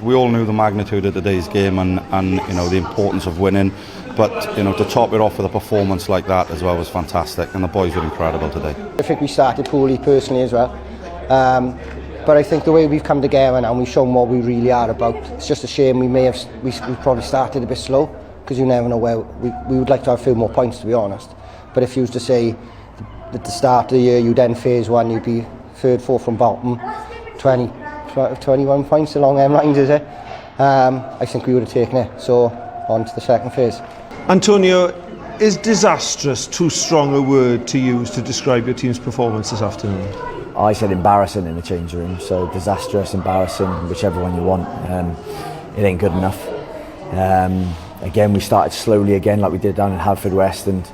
We all knew the magnitude of today's game and you know the importance of winning, but you know to top it off with a performance like that as well was fantastic, and the boys were incredible today. I think we started poorly personally as well, but I think the way we've come together now and we've shown what we really are about. It's just a shame we probably started a bit slow, because you never know where we would like to have a few more points, to be honest. But if you was to say at the start of the year you'd end phase one, you'd be third, fourth from bottom, 21 points along them lines, is it? I think we would have taken it. So on to the second phase. Antonio, is disastrous too strong a word to use to describe your team's performance this afternoon? I said embarrassing in the change room, so disastrous, embarrassing, whichever one you want. It ain't good enough. Again, we started slowly again like we did down in Haverfordwest, and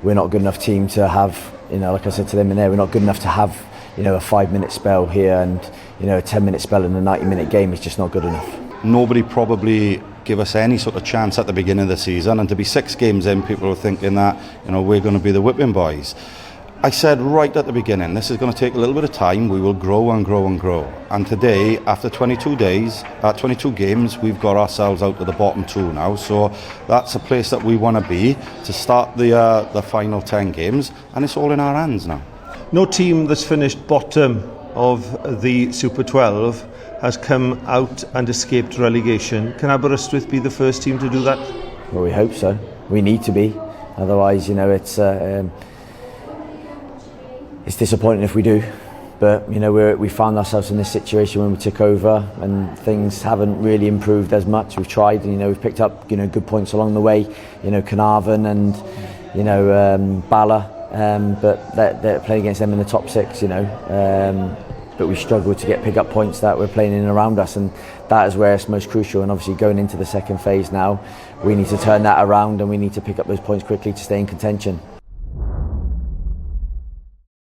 we're not a good enough team to have, you know, like I said to them in there, we're not good enough to have, you know, a 5-minute spell here and, you know, a 10-minute spell in a 90-minute game is just not good enough. Nobody probably give us any sort of chance at the beginning of the season, and to be 6 games in, people were thinking that, you know, we're going to be the whipping boys. I said right at the beginning, this is going to take a little bit of time. We will grow and grow and grow. And today, after 22 games, we've got ourselves out to the bottom 2 now. So that's a place that we want to be to start the final 10 games, and it's all in our hands now. No team that's finished bottom of the Super 12 has come out and escaped relegation. Can Aberystwyth be the first team to do that? Well, we hope so. We need to be. Otherwise, you know, it's disappointing if we do. But, you know, we found ourselves in this situation when we took over, and things haven't really improved as much. We've tried, and, you know, we've picked up, you know, good points along the way. You know, Carnarvon and, you know, Bala. But they're playing against them in the top 6, you know. But we struggle to pick up points that we're playing in and around us, and that is where it's most crucial. And obviously going into the second phase now, we need to turn that around, and we need to pick up those points quickly to stay in contention.